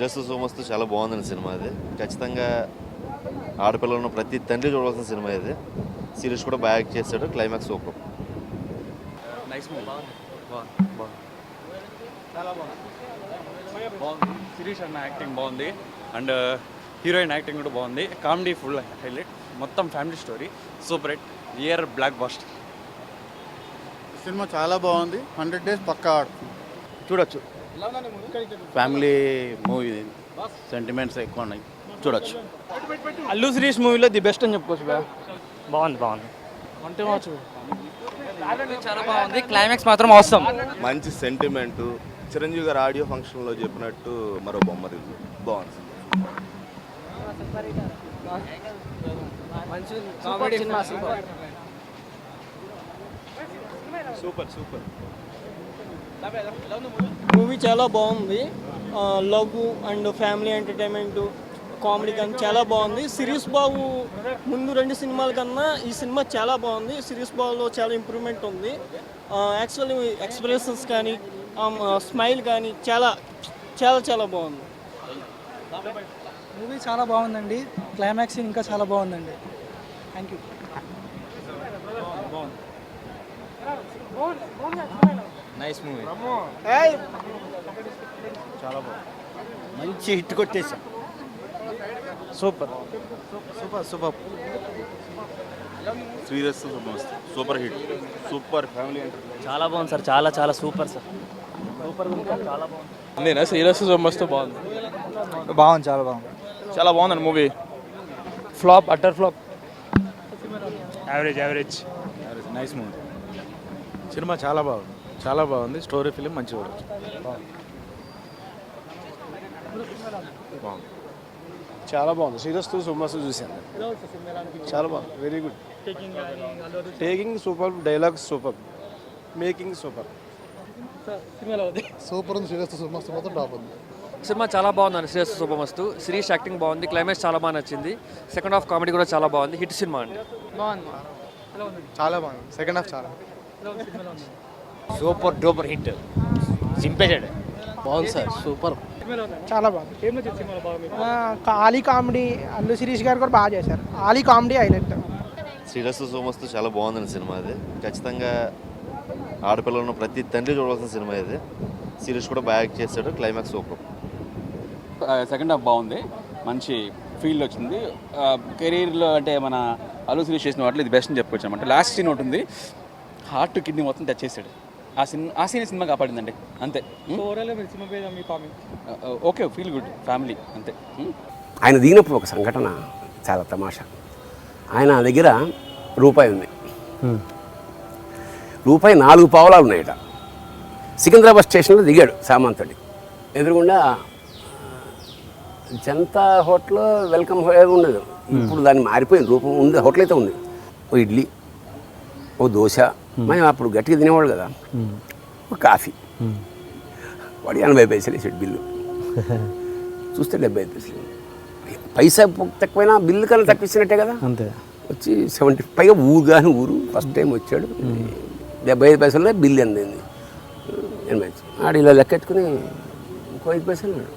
శ్రీరస్తు శుభమస్తు చాలా బాగుందండి సినిమా. అది ఖచ్చితంగా ఆడపిల్లలు ఉన్న ప్రతి తండ్రి చూడవలసిన సినిమా ఇది. సిరీష్ కూడా బాగా యాక్ట్ చేశాడు. Climax super. Nice movie. బాగుంది. సిరీష్ అన్న యాక్టింగ్ బాగుంది అండ్ హీరోయిన్ యాక్టింగ్ కూడా బాగుంది. Comedy full highlight. మొత్తం family story. Super hit. Year blockbuster. Cinema చాలా బాగుంది. 100 days పక్కా ఆడుతుంది, చూడొచ్చు. ఫ్యామిలీ మూవీ, సెంటిమెంట్స్ ఎక్కువ ఉన్నాయి, చూడొచ్చు. అల్లు సిరీష్ మూవీలో ది బెస్ట్ అని చెప్పుకోవచ్చు. బాగుంది చాలా బాగుంది. క్లైమాక్స్ మాత్రం అవసరం. మంచి సెంటిమెంటు. చిరంజీవి గారు ఆడియో ఫంక్షన్లో చెప్పినట్టు మరో బొమ్మ రివ్యూ బాగుంది. సూపర్. మూవీ చాలా బాగుంది. Love and family entertainment, comedy కానీ చాలా బాగుంది. సిరీస్ బాబు ముందు 2 సినిమాల కన్నా ఈ సినిమా చాలా బాగుంది. సిరీస్ బాబులో చాలా ఇంప్రూవ్మెంట్ ఉంది. యాక్చువల్లీ ఎక్స్ప్రెషన్స్ కానీ స్మైల్ కానీ చాలా చాలా చాలా బాగుంది. మూవీ చాలా బాగుందండి. క్లైమాక్స్ ఇంకా చాలా బాగుందండి. Thank you. Nice movie. చాలా బాగుంది. మంచి హిట్ కొట్టేశాం. సూపర్. శ్రీరస్తు శుభమస్తు super hit. Super family entertainment. చాలా బాగుంది సార్. చాలా సూపర్ సార్. సూపర్ చాలా బాగుంది. నేనా శ్రీరస్తు శుభమస్తు బాగుంది. చాలా బాగుందండి movie. Flop, utter flop. Average. Nice movie. Cinema చాలా బాగుంది. స్టోరీ ఫిలిం మంచిగా చూడొచ్చు. చాలా బాగుంది. శ్రీరస్తు శుభమస్తు చూశాను. చాలా బాగుంది. Very good. Taking super, dialogues super, making super. Super ఉంది. శ్రీరస్తు శుభమస్తు మొత్తం టాప్ ఉంది. సినిమా చాలా బాగుందండి. శ్రీరస్తు శుభమస్తు. సిరీష్ యాక్టింగ్ బాగుంది. క్లైమాక్స్ చాలా బాగా నచ్చింది. సెకండ్ హాఫ్ కామెడీ కూడా చాలా బాగుంది. హిట్ సినిమా అండి. చాలా బాగుంది. సెకండ్ హాఫ్ చాలా సూపర్ డూపర్ హిట్. సింపేటెడ్. బాగుంది సార్. సూపర్. చాలా బాగుంది. ఆలీ కామెడీ, అల్లు శిరీష్ గారు కూడా బాగా చేశారు. Ali comedy highlight. శ్రీరస్తు శుభమస్తు చాలా బాగుందండి సినిమా. అది ఖచ్చితంగా ఆడపిల్లలు ఉన్న ప్రతి తండ్రి చూడవలసిన సినిమా ఇది. సిరీష్ కూడా బాగా యాక్ట్ చేశాడు. Climax super. సెకండ్ హాఫ్ బాగుంది. మంచి ఫీల్ వచ్చింది. కెరీర్లో అంటే మన అల్లు శిరీష్ చేసిన వాటిలో ఇది బెస్ట్ అని చెప్పుకోవచ్చు అనమాట. లాస్ట్ సీన్ ఒకటి ఉంది, హార్ట్ కిడ్నీ మొత్తం టచ్ చేశాడు. ఆ సీన్ సినిమా కాపాడిందండి. అంతే. ఓకే, ఫీల్ గుడ్ ఫ్యామిలీ అంతే. ఆయన దిగినప్పుడు ఒక సంఘటన చాలా తమాషా. ఆయన దగ్గర రూపాయి ఉంది. రూపాయి 4 పావలాలు ఉన్నాయట. సికింద్రాబాద్ స్టేషన్లో దిగాడు సామంతుడి. ఎదురుగుండా జనతా హోటల్, వెల్కమ్ ఉండదు. ఇప్పుడు దాన్ని మారిపోయింది రూపం. ఉంది, హోటల్ అయితే ఉంది. ఓ ఇడ్లీ, ఓ దోశ, మేము అప్పుడు గట్టిగా తినేవాడు కదా, ఒక కాఫీ. వాడు 80 పైసలు వేసాడు బిల్లు. చూస్తే 75 పైసలు. పైసా తక్కువైనా బిల్లు కన్నా తక్కువ ఇచ్చినట్టే కదా. అంతే. వచ్చి 70. పైగా ఊరు ఫస్ట్ టైం వచ్చాడు. 75 పైసల్లో బిల్లు అందింది. 80. ఆడు ఇలా లెక్కెత్తుకుని ఇంకో 5 పైసలు అన్నాడు.